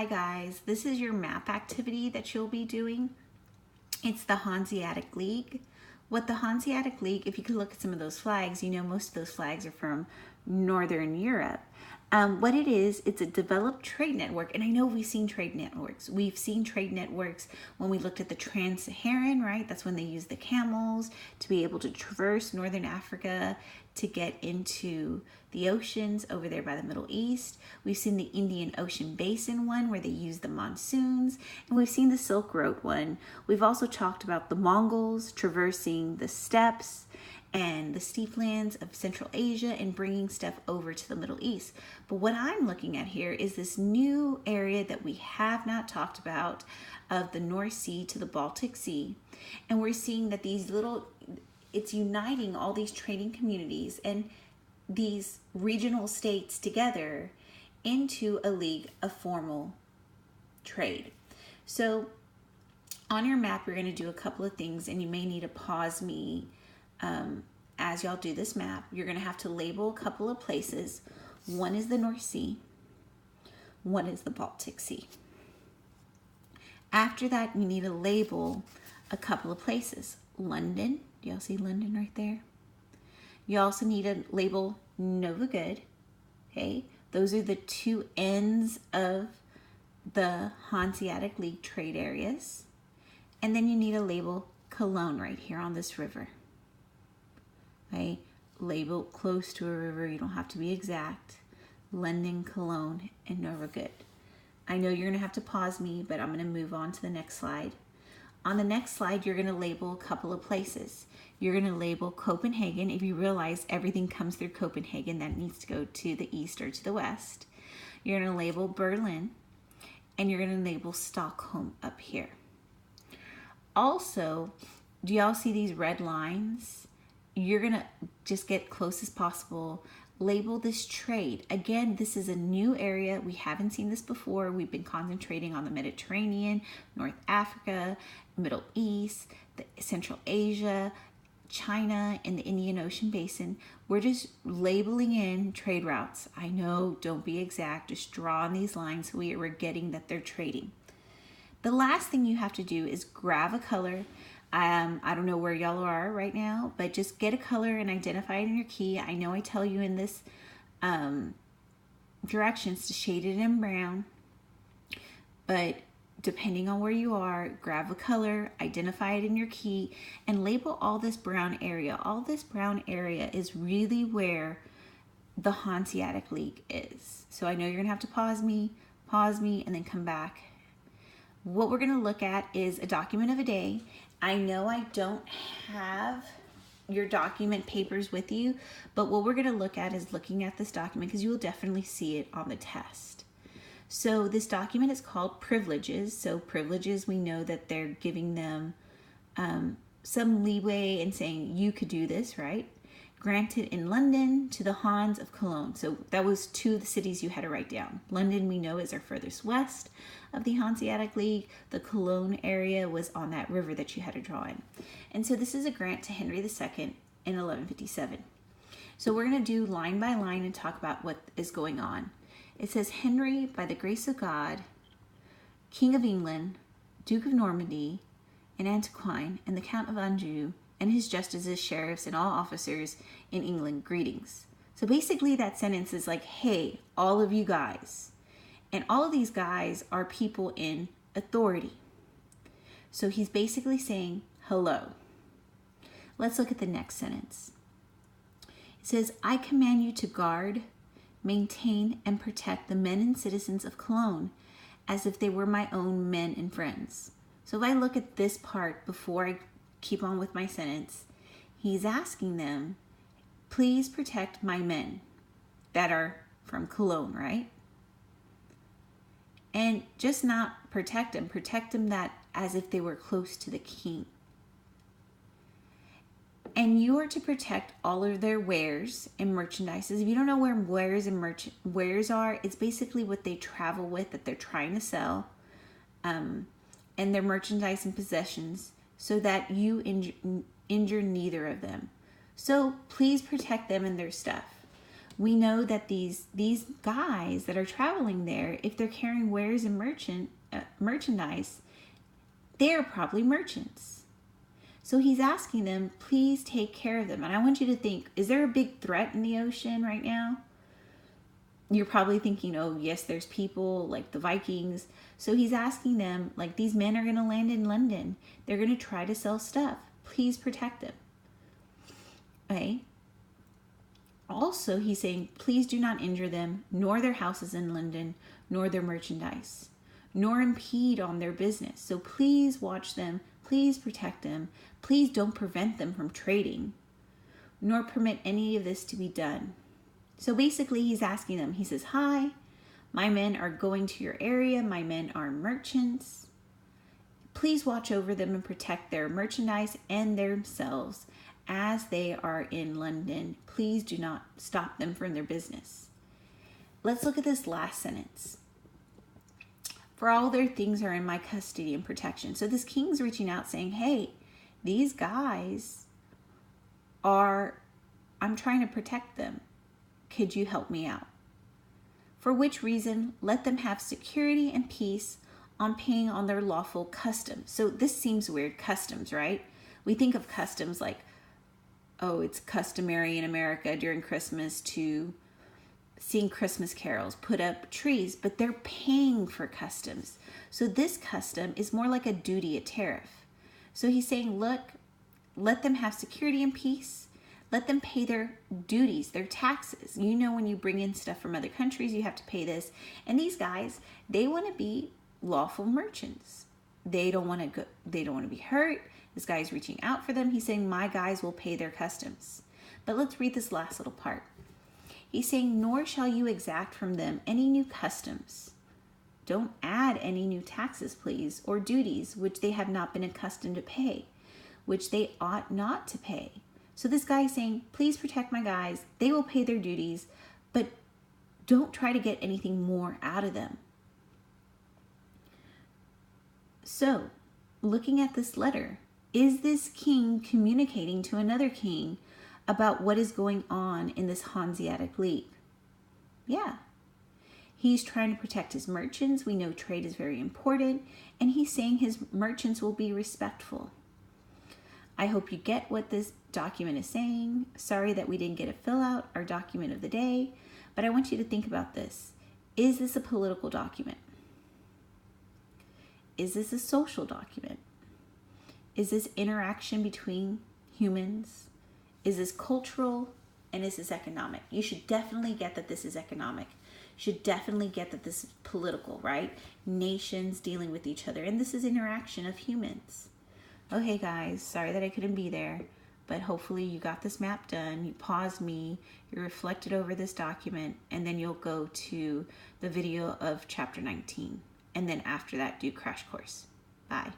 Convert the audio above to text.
Hi guys, this is your map activity that you'll be doing. It's the Hanseatic League. What the Hanseatic League, if you could look at some of those flags, you know most of those flags are from Northern Europe. What it is, it's a developed trade network, and I know we've seen trade networks. We've seen trade networks when we looked at the Trans-Saharan, right? That's when they used the camels to be able to traverse Northern Africa to get into the oceans over there by the Middle East. We've seen the Indian Ocean Basin one where they use the monsoons, and we've seen the Silk Road one. We've also talked about the Mongols traversing the steppes and the steep lands of Central Asia and bringing stuff over to the Middle East. But what I'm looking at here is this new area that we have not talked about of the North Sea to the Baltic Sea. And we're seeing that it's uniting all these trading communities and these regional states together into a league of formal trade. So on your map, you're going to do a couple of things, and you may need to pause me as y'all do this map. You're going to have to label a couple of places. One is the North Sea. One is the Baltic Sea. After that, you need to label a couple of places. London. Do y'all see London right there? You also need to label Novgorod. Okay, those are the two ends of the Hanseatic League trade areas. And then you need to label Cologne right here on this river. Okay, label close to a river. You don't have to be exact. London, Cologne, and Novgorod. I know you're going to have to pause me, but I'm going to move on to the next slide. On the next slide, you're going to label a couple of places. You're going to label Copenhagen. If you realize everything comes through Copenhagen, that needs to go to the east or to the west. You're going to label Berlin, and you're going to label Stockholm up here. Also, do y'all see these red lines? You're going to just get close as possible. Label this trade. Again, this is a new area. We haven't seen this before. We've been concentrating on the Mediterranean, North Africa, Middle East, Central Asia, China, and the Indian Ocean Basin. We're just labeling in trade routes. I know, don't be exact. Just draw on these lines so we're getting that they're trading. The last thing you have to do is grab a color. I don't know where y'all are right now, but just get a color and identify it in your key. I know I tell you in this directions to shade it in brown, but depending on where you are, grab a color, identify it in your key, and label all this brown area. All this brown area is really where the Hanseatic League is. So I know you're gonna have to pause me, and then come back. What we're gonna look at is a document of a day. I know I don't have your document papers with you, but what we're gonna look at is looking at this document because you will definitely see it on the test. So this document is called privileges. So privileges, we know that they're giving them some leeway and saying you could do this, right? Granted in London to the Hans of Cologne. So that was two of the cities you had to write down. London, we know, is our furthest west of the Hanseatic League. The Cologne area was on that river that you had to draw in. And so this is a grant to Henry II in 1157. So we're going to do line by line and talk about what is going on. It says, Henry, by the grace of God, King of England, Duke of Normandy, and Antoine, and the Count of Anjou, and his justices, sheriffs, and all officers in England, greetings. So basically that sentence is like, hey, all of you guys. And all of these guys are people in authority. So he's basically saying, hello. Let's look at the next sentence. It says, I command you to guard, maintain, and protect the men and citizens of Cologne as if they were my own men and friends. So if I look at this part before I keep on with my sentence, he's asking them, please protect my men that are from Cologne, right? And just not protect them that as if they were close to the king. And you are to protect all of their wares and merchandises. If you don't know where wares are, it's basically what they travel with that they're trying to sell, and their merchandise and possessions, so that you injure neither of them. So please protect them and their stuff. We know that these guys that are traveling there, if they're carrying wares and merchandise, they're probably merchants. So he's asking them, please take care of them. And I want you to think, is there a big threat in the ocean right now? You're probably thinking, oh, yes, there's people like the Vikings. So he's asking them, like, these men are going to land in London. They're going to try to sell stuff. Please protect them. Okay. Also, he's saying, please do not injure them, nor their houses in London, nor their merchandise, nor impede on their business. So please watch them. Please protect them. Please don't prevent them from trading, nor permit any of this to be done. So basically he's asking them, he says, hi, my men are going to your area. My men are merchants. Please watch over them and protect their merchandise and themselves as they are in London. Please do not stop them from their business. Let's look at this last sentence. For all their things are in my custody and protection. So this king's reaching out saying, hey, these guys I'm trying to protect them. Could you help me out? For which reason, let them have security and peace on paying on their lawful customs. So this seems weird, customs, right? We think of customs like, oh, it's customary in America during Christmas to sing Christmas carols, put up trees, but they're paying for customs. So this custom is more like a duty, a tariff. So he's saying, look, let them have security and peace. Let them pay their duties, their taxes. You know, when you bring in stuff from other countries, you have to pay this. And these guys, they want to be lawful merchants. They don't want to be hurt. This guy's reaching out for them. He's saying, my guys will pay their customs. But let's read this last little part. He's saying, nor shall you exact from them any new customs. Don't add any new taxes, please, or duties, which they have not been accustomed to pay, which they ought not to pay. So this guy is saying, please protect my guys. They will pay their duties, but don't try to get anything more out of them. So, looking at this letter, is this king communicating to another king about what is going on in this Hanseatic League? Yeah. He's trying to protect his merchants. We know trade is very important. And he's saying his merchants will be respectful. I hope you get what this document is saying. Sorry that we didn't get to fill out our document of the day, but I want you to think about this. Is this a political document? Is this a social document? Is this interaction between humans? Is this cultural? And is this economic? You should definitely get that this is economic. You should definitely get that this is political, right? Nations dealing with each other. And this is interaction of humans. Okay, guys, sorry that I couldn't be there, but hopefully you got this map done. You paused me, you reflected over this document, and then you'll go to the video of chapter 19. And then after that, do crash course. Bye.